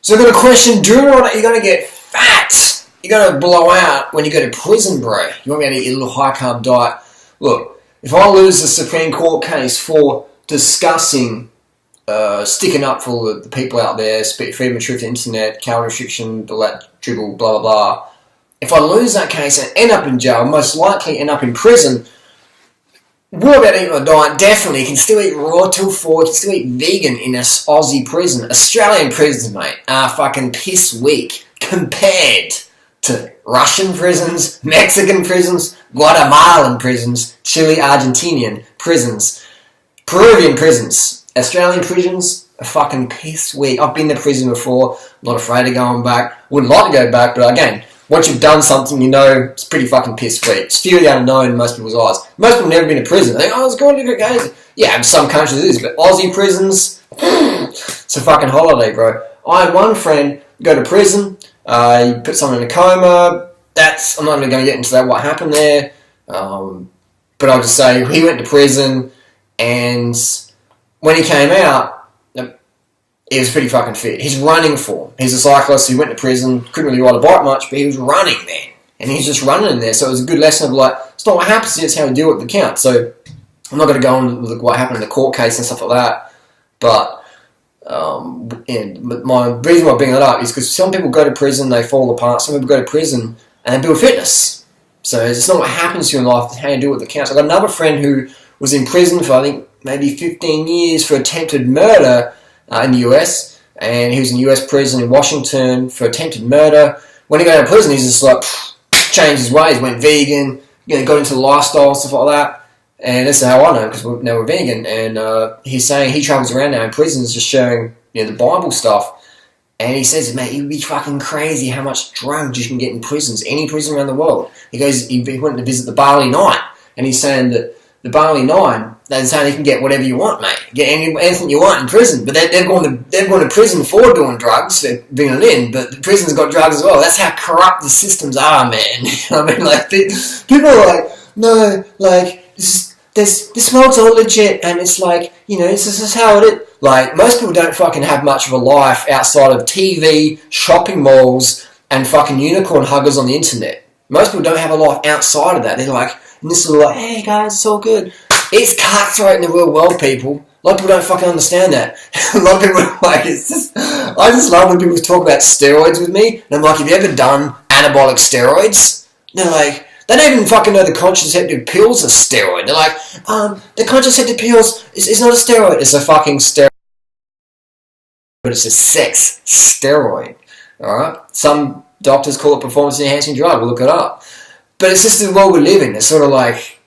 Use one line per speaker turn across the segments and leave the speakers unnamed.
So I've got a question. Do you know that you're going to get fat? You're going to blow out when you go to prison, bro. You won't be able to eat a little high-carb diet. Look, if I lose the Supreme Court case for discussing sticking up for the people out there, freedom of truth, the internet, calorie restriction, all that dribble, blah, blah, blah. If I lose that case and end up in jail, most likely end up in prison, what about eating a diet? Definitely. You can still eat raw till 4. You can still eat vegan in an Aussie prison. Australian prisons, mate, are fucking piss weak compared to Russian prisons, Mexican prisons, Guatemalan prisons, Chile, Argentinian prisons, Peruvian prisons. Australian prisons are fucking piss weak. I've been to prison before. I'm not afraid of going back. Wouldn't like to go back, but again, once you've done something, you know it's pretty fucking piss weak. It's fairly unknown in most people's eyes. Most people have never been to prison. They think, oh, it's going to be good. Yeah, in some countries it is, but Aussie prisons, it's a fucking holiday, bro. I had one friend go to prison. He put someone in a coma. I'm not even going to get into that, what happened there. But I'll just say he went to prison, and when he came out, he was pretty fucking fit. He's running form. He's a cyclist. He went to prison. Couldn't really ride a bike much, but he was running there. And he's just running in there. So it was a good lesson of like, it's not what happens here, it's how we deal with the count. So I'm not going to go on with what happened in the court case and stuff like that. But my reason why I bring that up is because some people go to prison, they fall apart. Some people go to prison and they build fitness. So it's not what happens to you in life, it's how you deal with the counts. I've got another friend who was in prison for, I think, maybe 15 years for attempted murder in the US, and he was in US prison in Washington for attempted murder. When he got out of prison, he's just like changed his ways, went vegan, got into the lifestyle and stuff like that. And this is how I know, because now we're vegan. And he's saying he travels around now in prisons just sharing the Bible stuff. And he says, mate, you'd be fucking crazy how much drugs you can get in prisons, any prison around the world. He goes, he went to visit the Bali 9, and he's saying that the Bali 9, they're saying you can get whatever you want, mate. Get anything you want in prison. But they've gone to prison for doing drugs, they're bringing it in, but the prison's got drugs as well. That's how corrupt the systems are, man. I mean, like, people are like, no, like, this world's all legit, and it's like, this is how it is. Like, most people don't fucking have much of a life outside of TV, shopping malls, and fucking unicorn huggers on the internet. Most people don't have a life outside of that. They're like, and this is like, hey guys, it's all good. It's cutthroat in the real world, people. A lot of people don't fucking understand that. A lot of people are like, I just love when people talk about steroids with me, and I'm like, have you ever done anabolic steroids? And they're like, they don't even fucking know the contraceptive pills are steroid. They're like, the contraceptive pills is not a steroid. It's a fucking steroid. But it's a sex steroid. Alright? Some doctors call it performance enhancing drug. We'll look it up. But it's just the world we live in. It's sort of like,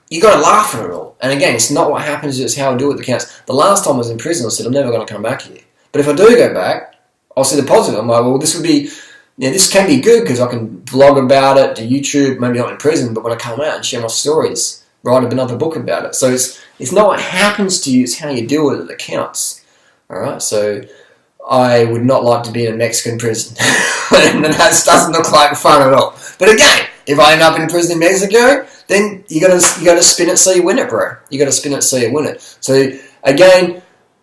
you got to laugh at it all. And again, it's not what happens, it's how I do it that counts. The last time I was in prison, I said, I'm never going to come back here. But if I do go back, I'll see the positive. I'm like, well, this would be, this can be good because I can vlog about it, do YouTube, maybe not in prison, but when I come out and share my stories, write another book about it. So it's not what happens to you, it's how you deal with it that counts. Alright, so I would not like to be in a Mexican prison. And that doesn't look like fun at all. But again, if I end up in prison in Mexico, then you gotta spin it so you win it, bro. You gotta spin it so you win it. So again,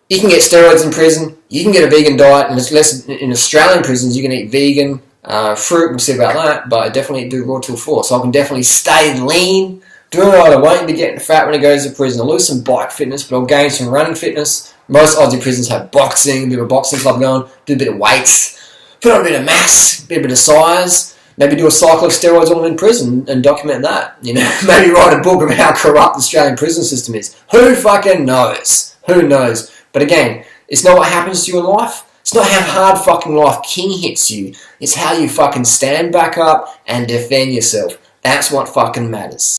you can get steroids in prison. You can get a vegan diet, and it's less in Australian prisons. You can eat vegan fruit. We'll see about that, but I definitely do raw till 4, so I can definitely stay lean. Doing it right, I won't be getting fat when I go to prison. I'll lose some bike fitness, but I'll gain some running fitness. Most Aussie prisons have boxing, a bit of a boxing club going, do a bit of weights, put on a bit of mass, a bit of size. Maybe do a cycle of steroids while I'm in prison and document that. Maybe write a book of how corrupt the Australian prison system is. Who fucking knows? Who knows? But again, it's not what happens to you in life. It's not how hard fucking life king hits you. It's how you fucking stand back up and defend yourself. That's what fucking matters.